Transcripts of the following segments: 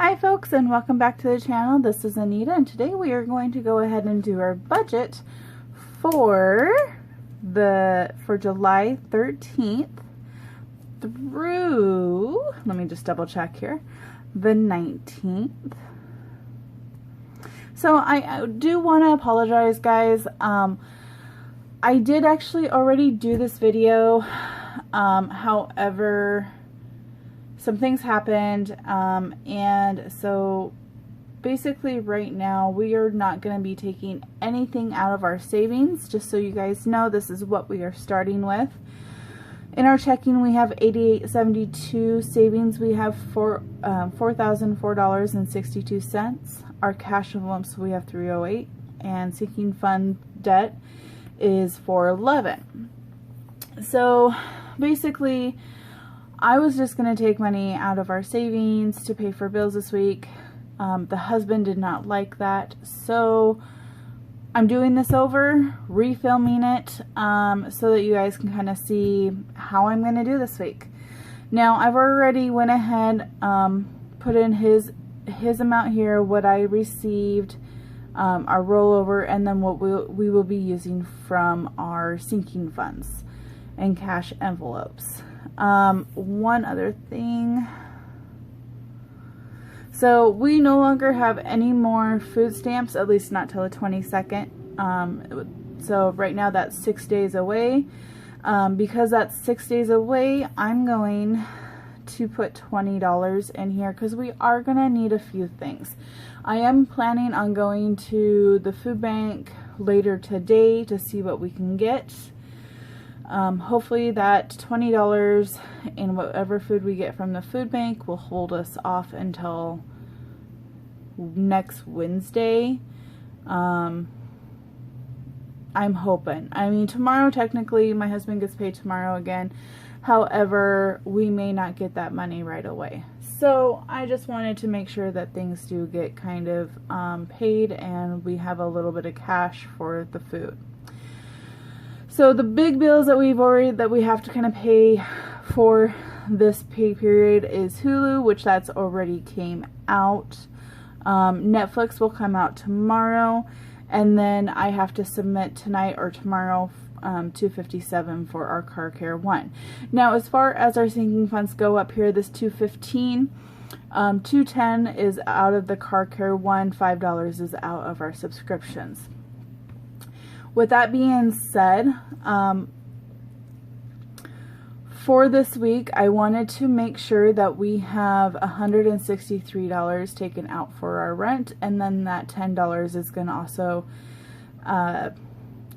Hi folks, and welcome back to the channel. This is Anita, and today we are going to go ahead and do our budget for July 13th through, let me just double check here, the 19th. So I do want to apologize, guys. I did actually already do this video, however, some things happened, and so basically right now we are not going to be taking anything out of our savings. Just so you guys know, this is what we are starting with. In our checking we have $88.72, savings we have $4,004.62, our cash envelopes we have $308, and sinking fund debt is $411. So basically I was just going to take money out of our savings to pay for bills this week. The husband did not like that, so I'm doing this over, refilming it, so that you guys can kind of see how I'm going to do this week. Now, I've already went ahead, put in his amount here, what I received, our rollover, and then what we will be using from our sinking funds and cash envelopes. One other thing. So we no longer have any more food stamps, at least not till the 22nd. So right now that's 6 days away. Because that's 6 days away, I'm going to put $20 in here because we are going to need a few things. I am planning on going to the food bank later today to see what we can get. Hopefully that $20 and whatever food we get from the food bank will hold us off until next Wednesday. I'm hoping. I mean, tomorrow technically my husband gets paid tomorrow again. However, we may not get that money right away. So I just wanted to make sure that things do get kind of paid and we have a little bit of cash for the food. So the big bills that we have to kind of pay for this pay period is Hulu, which that's already came out. Netflix will come out tomorrow, and then I have to submit tonight or tomorrow $257 for our car care 1. Now, as far as our sinking funds go up here, this $215, $210 is out of the car care 1, $5 is out of our subscriptions. With that being said, for this week, I wanted to make sure that we have $163 taken out for our rent, and then that $10 is going to also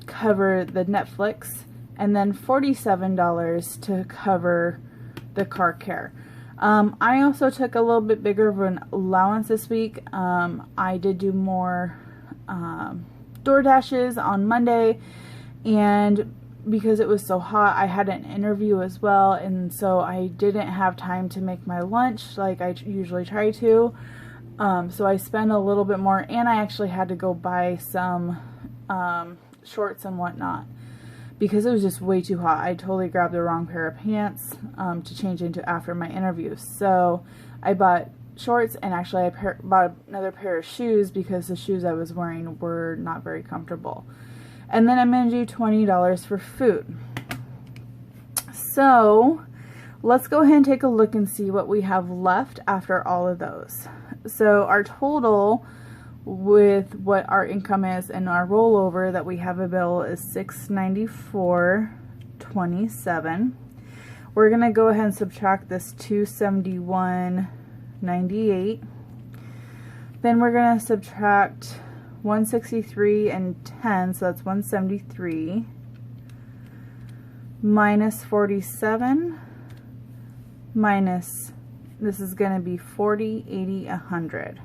cover the Netflix, and then $47 to cover the car care. I also took a little bit bigger of an allowance this week. I did do more DoorDashes on Monday, and because it was so hot, I had an interview as well, and so I didn't have time to make my lunch like I usually try to. So I spent a little bit more, and I actually had to go buy some shorts and whatnot because it was just way too hot. I totally grabbed the wrong pair of pants to change into after my interview. So I bought shorts, and actually I bought another pair of shoes because the shoes I was wearing were not very comfortable. And then I'm going to do $20 for food. So let's go ahead and take a look and see what we have left after all of those. So our total with what our income is and our rollover that we have a bill is $694.27. We're going to go ahead and subtract this $271.98. Then we're going to subtract 163 and 10, so that's 173, minus 47, minus, this is going to be 40, 80, 100.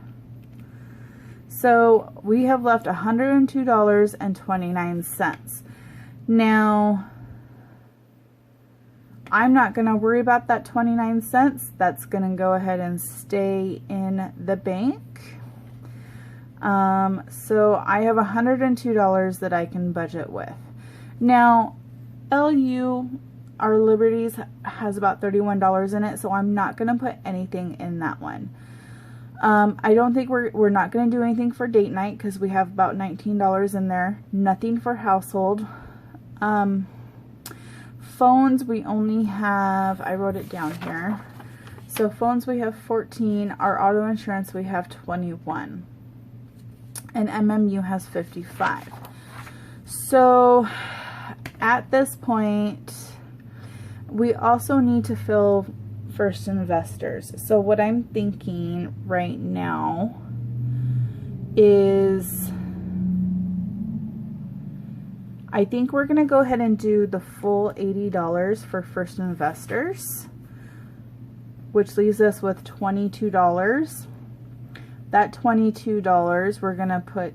So we have left $102.29. Now, I'm not going to worry about that 29 cents. That's going to go ahead and stay in the bank. So I have $102 that I can budget with. Now, LU, our Liberties, has about $31 in it, so I'm not going to put anything in that one. I don't think we're not going to do anything for date night because we have about $19 in there. Nothing for household. Phones, we only have, I wrote it down here. So phones, we have 14. Our auto insurance, we have 21. And MMU has 55. So at this point, we also need to fill first investors. So what I'm thinking right now is I think we're going to go ahead and do the full $80 for first investors, which leaves us with $22. That $22 we're going to put,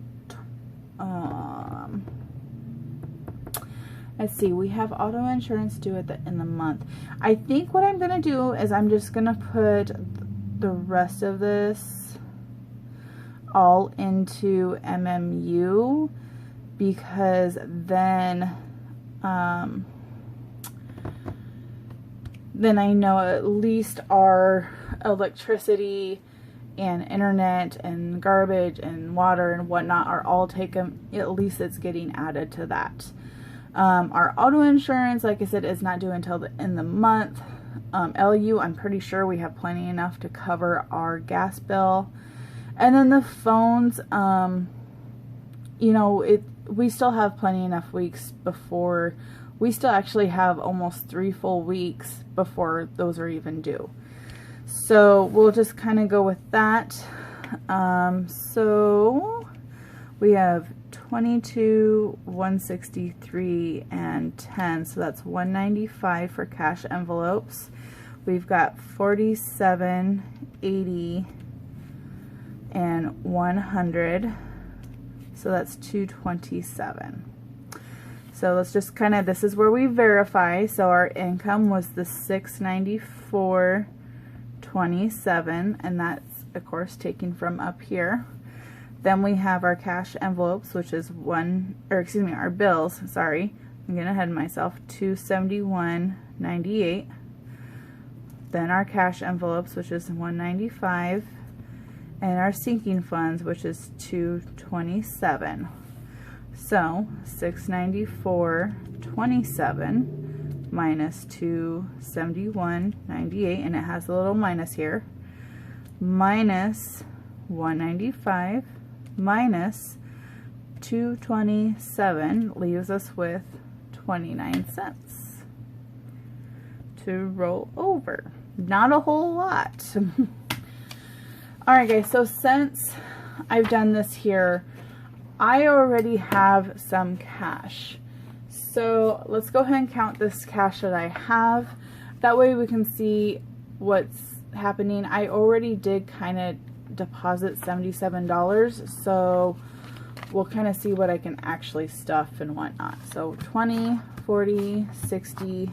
let's see, we have auto insurance due at the end of the month. I think what I'm going to do is I'm just going to put the rest of this all into MMU, because then I know at least our electricity and internet and garbage and water and whatnot are all taken, at least it's getting added to that. Our auto insurance, like I said, is not due until the end of the month. LU, I'm pretty sure we have plenty enough to cover our gas bill. And then the phones, you know, we still have plenty enough weeks before, we still actually have almost 3 full weeks before those are even due. So we'll just kind of go with that. So we have 22, 163, and 10. So that's 195 for cash envelopes. We've got 47, 80, and 100. So that's 227. So let's just kind of, this is where we verify. So our income was the 694.27, and that's of course taken from up here. Then we have our cash envelopes, which is our bills, sorry, I'm getting ahead of myself, 271.98. Then our cash envelopes, which is 195, and our sinking funds, which is 227. So 694.27 minus 271.98, and it has a little minus here, minus 195 minus 227 leaves us with 29 cents to roll over. Not a whole lot. Alright guys, so since I've done this here, I already have some cash. So let's go ahead and count this cash that I have. That way we can see what's happening. I already did kind of deposit $77, so we'll kind of see what I can actually stuff and whatnot. So 20, 40, 60,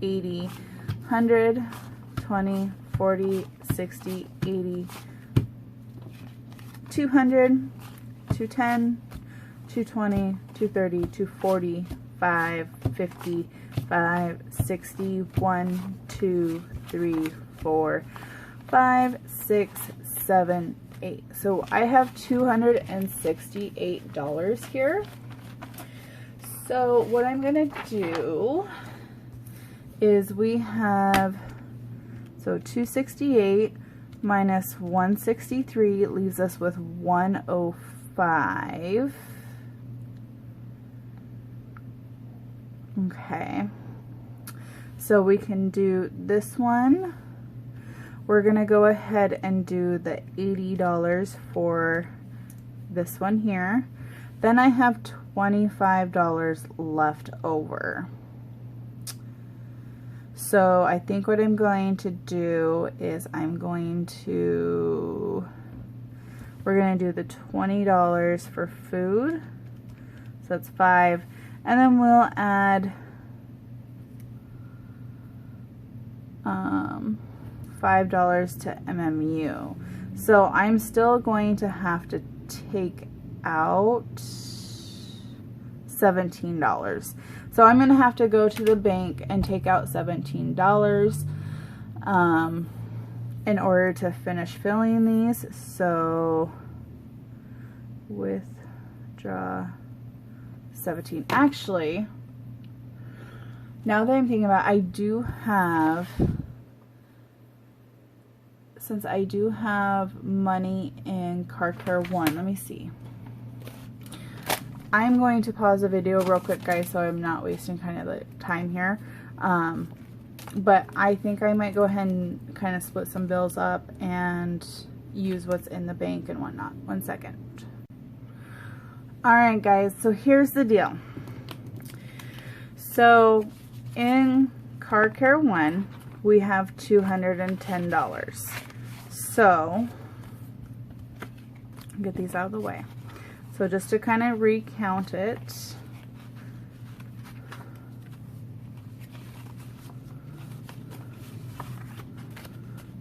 80, 100, 20, 40, 60, 80, 200, 210, 220, 230, 240, 5, 50, 5, 60, 1, 2, 3, 4, 5, 6, 7, 8. So I have $268 here. So what I'm going to do is we have, so 268 minus 163 leaves us with 105. Okay. So we can do this one. We're going to go ahead and do the $80 for this one here. Then I have $25 left over. So I think what I'm going to do is we're going to do the $20 for food. So that's 5. And then we'll add $5 to MMU. So I'm still going to have to take out $17. So I'm going to have to go to the bank and take out $17. in order to finish filling these. So withdraw 17. Actually, now that I'm thinking about it, since I do have money in Car Care 1, let me see. I'm going to pause the video real quick, guys, so I'm not wasting kind of the time here. But I think I might go ahead and kind of split some bills up and use what's in the bank and whatnot. 1 second. Alright, guys, so here's the deal. So in Car Care 1, we have $210. So, get these out of the way. So just to kind of recount it,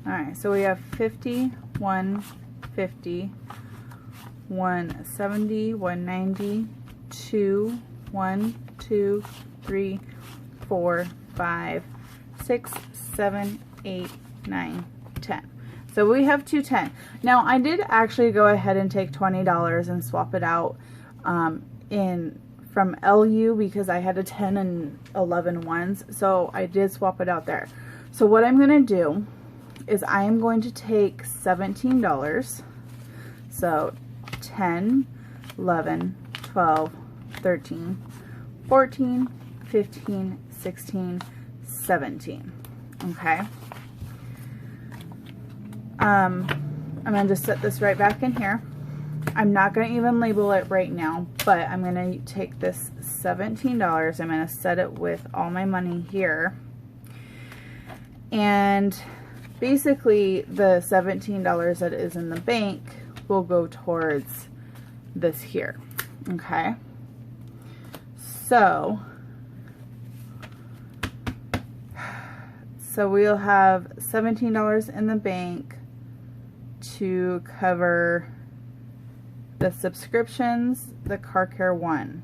alright, so we have 50, 150, 170, 190, 2, 1, 2, 3, 4, 5, 6, 7, 8, 9, 10. So we have 210. Now I did actually go ahead and take $20 and swap it out from LU because I had a 10 and 11 ones. So I did swap it out there. So what I'm going to do is I am going to take $17. So 10, 11, 12, 13, 14, 15, 16, 17. Okay. I'm going to just set this right back in here. I'm not going to even label it right now, but I'm going to take this $17. I'm going to set it with all my money here. And basically the $17 that is in the bank will go towards this here. Okay. So we'll have $17 in the bank to cover the subscriptions, the Car Care 1,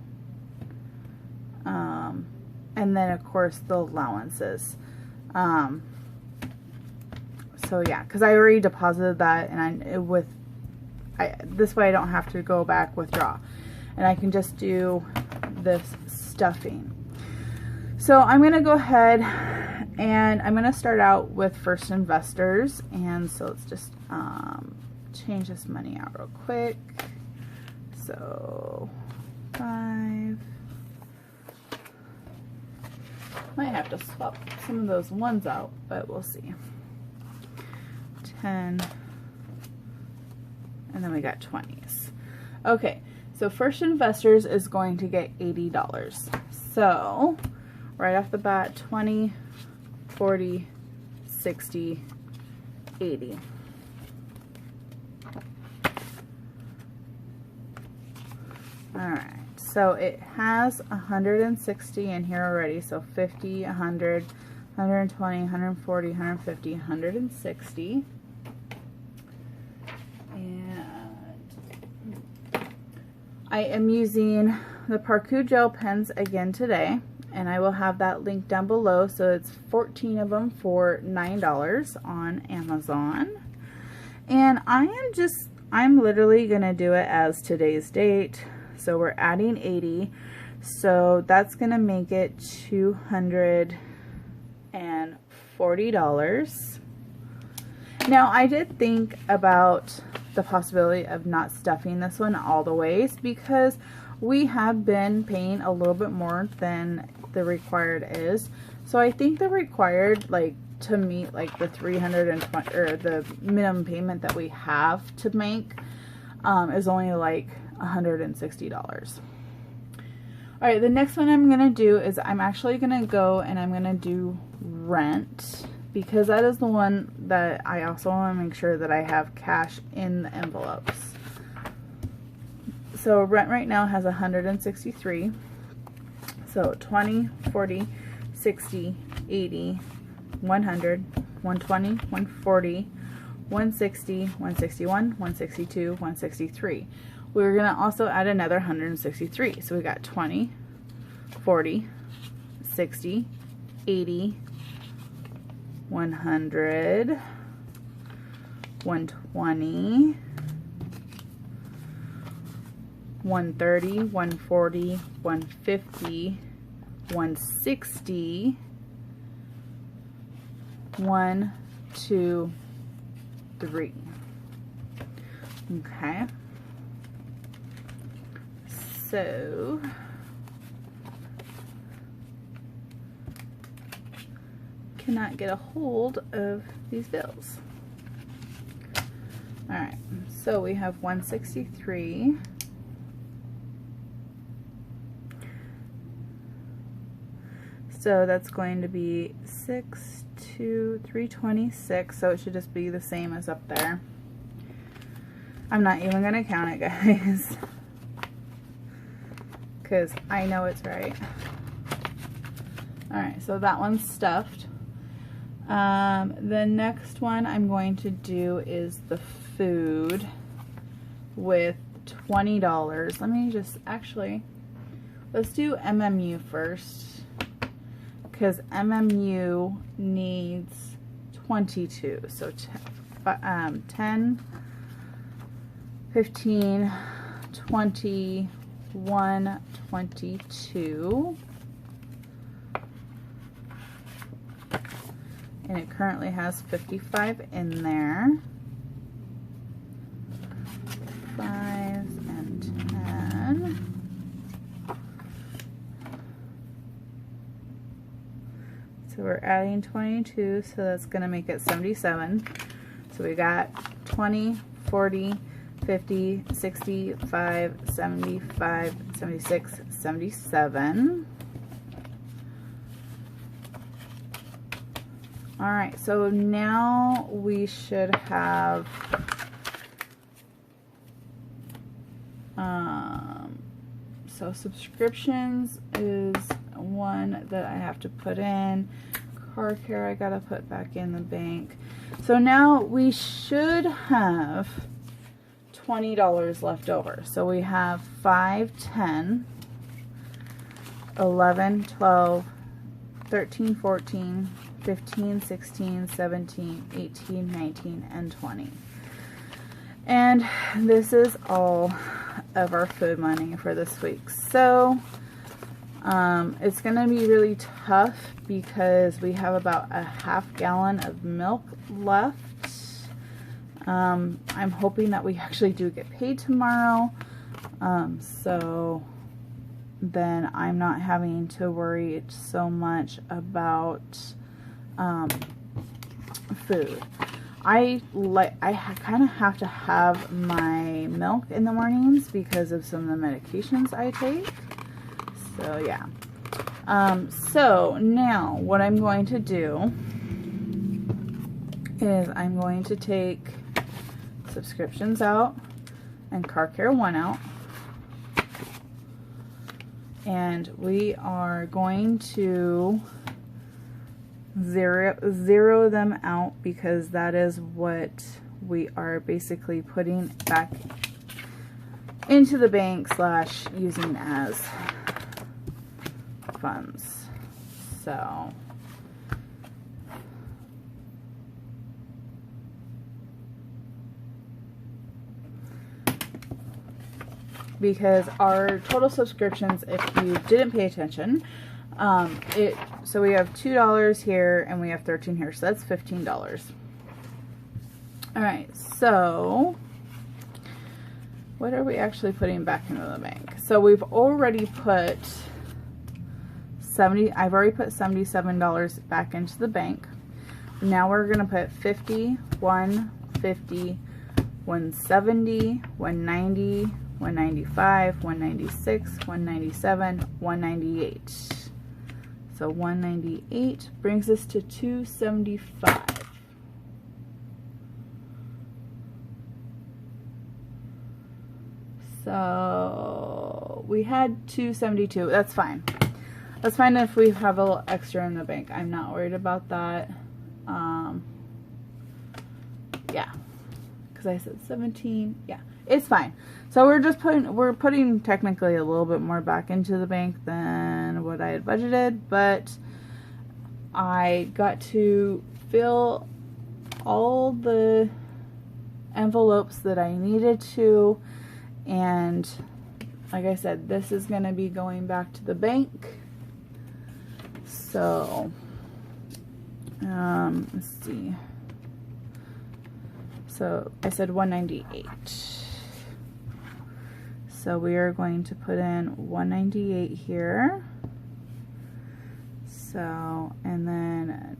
and then of course the allowances. So yeah, because I already deposited that, and this way I don't have to go back withdraw, and I can just do this stuffing. So I'm going to go ahead and I'm going to start out with First Investors, and so let's just change this money out real quick. So 5. Might have to swap some of those ones out, but we'll see. 10, and then we got 20s. Okay, so First Investors is going to get $80. So right off the bat, 20, 40, 60, 80. Alright, so it has 160 in here already, so 50, 100, 120, 140, 150, 160. And I am using the Parku gel pens again today, and I will have that link down below. So it's 14 of them for $9 on Amazon. And I'm literally going to do it as today's date. So we're adding 80. So that's going to make it $240. Now I did think about the possibility of not stuffing this one all the ways, because we have been paying a little bit more than the required is. So I think the required, like, to meet like the 320 or the minimum payment that we have to make is only like $160. Alright, the next one I'm going to do is I'm actually going to go and I'm going to do rent, because that is the one that I also want to make sure that I have cash in the envelopes. So rent right now has 163. So 20, 40, 60, 80, 100, 120, 140, 160, 161, 162, 163. We're going to also add another 163. So we got 20, 40, 60, 80, 100, 120, 130, 140, 150, 160, 1, 2, 3. Okay. So cannot get a hold of these bills. All right, so we have 163. So that's going to be 6 to 326. So it should just be the same as up there. I'm not even gonna count it, guys, because I know it's right. All right, so that one's stuffed. The next one I'm going to do is the food with $20. Let me just, actually, let's do MMU first, because MMU needs 22. So 10, 15, 21, 22. And it currently has 55 in there. 5 and 10. So we're adding 22, so that's going to make it 77. So we got 20, 40, 50, 65, 75, 76, 77. All right, so now we should have so subscriptions is one that I have to put in. Car care I gotta put back in the bank. So now we should have $20 left over. So we have 5, 10, 11, 12, 13, 14, 15, 16, 17, 18, 19, and 20. And this is all of our food money for this week. So it's going to be really tough because we have about a half gallon of milk left. I'm hoping that we actually do get paid tomorrow. So then I'm not having to worry so much about food. I kind of have to have my milk in the mornings because of some of the medications I take. So yeah. So now what I'm going to do is I'm going to take subscriptions out and car care 1 out. And we are going to zero them out because that is what we are basically putting back into the bank / using as funds. So because our total subscriptions, if you didn't pay attention, so we have $2 here and we have 13 here, so that's $15. All right, so what are we actually putting back into the bank? So we've already put I've already put $77 back into the bank. Now we're gonna put 50, 150, 170, 190, 195, 196, 197, 198. So 198 brings us to 275. So we had 272. That's fine. That's fine if we have a little extra in the bank. I'm not worried about that. Yeah, because I said 17. Yeah, it's fine. So we're putting technically a little bit more back into the bank than what I had budgeted, but I got to fill all the envelopes that I needed to. And like I said, this is going to be going back to the bank. So, let's see. So I said 198. So we are going to put in 198 here. So, and then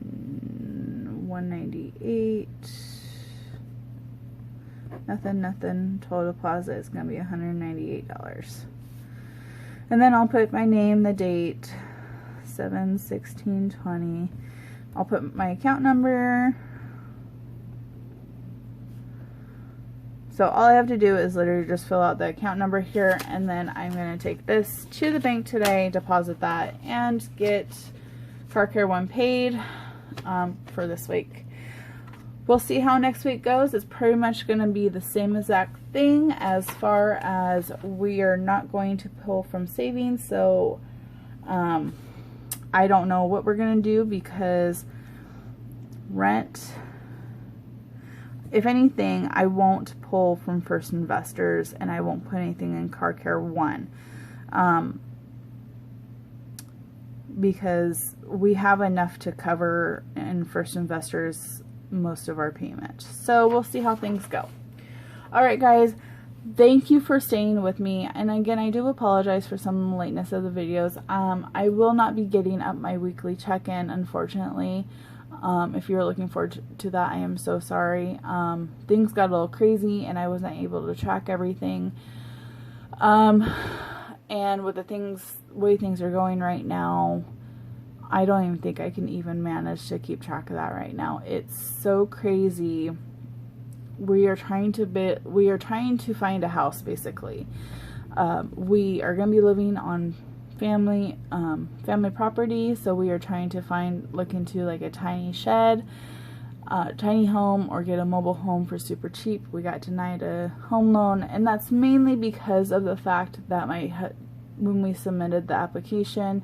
198. Nothing. Total deposit is going to be $198. And then I'll put my name, the date, 7/16/20. I'll put my account number. So all I have to do is literally just fill out the account number here, and then I'm going to take this to the bank today, deposit that, and get Car Care 1 paid for this week. We'll see how next week goes. It's pretty much going to be the same exact thing as far as we are not going to pull from savings. So I don't know what we're going to do because rent, if anything, I won't pull from First Investors, and I won't put anything in Car Care 1 because we have enough to cover in First Investors most of our payment. So we'll see how things go. Alright guys, thank you for staying with me, and again, I do apologize for some lateness of the videos. I will not be getting up my weekly check-in, unfortunately. If you're looking forward to that, I am so sorry. Things got a little crazy and I wasn't able to track everything. And with the way things are going right now, I don't even think I can even manage to keep track of that right now. It's so crazy. We are trying to find a house, basically. We are going to be living on family property, so we are trying to look into like a tiny shed, tiny home, or get a mobile home for super cheap. We got denied a home loan, and that's mainly because of the fact that when we submitted the application,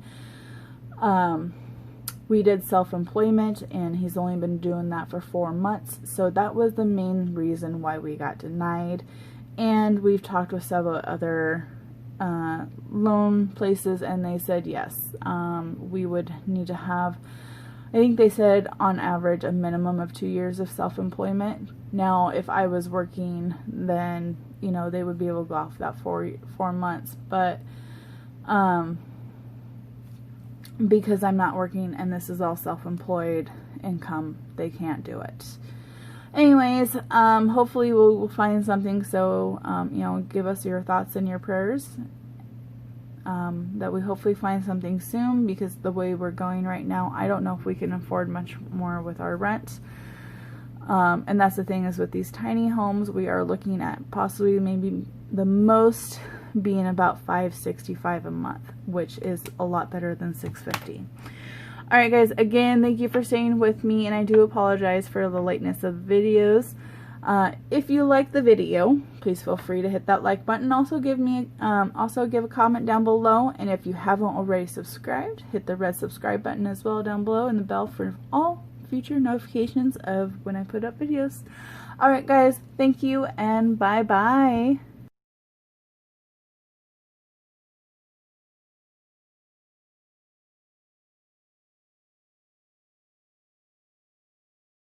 we did self-employment, and he's only been doing that for 4 months, so that was the main reason why we got denied. And we've talked with several other loan places, and they said yes, we would need to have, I think they said on average a minimum of 2 years of self-employment. Now if I was working, then you know they would be able to go off that 4 months, but because I'm not working and this is all self-employed income, they can't do it. Anyways, hopefully we'll find something. So, you know, give us your thoughts and your prayers, that we hopefully find something soon, because the way we're going right now, I don't know if we can afford much more with our rent. And that's the thing, is with these tiny homes, we are looking at possibly maybe the most being about $565 a month, which is a lot better than $650. Alright guys, again, thank you for staying with me, and I do apologize for the lateness of videos. If you like the video, please feel free to hit that like button. Also give a comment down below, and if you haven't already subscribed, hit the red subscribe button as well down below, and the bell for all future notifications of when I put up videos. Alright guys, thank you, and bye bye.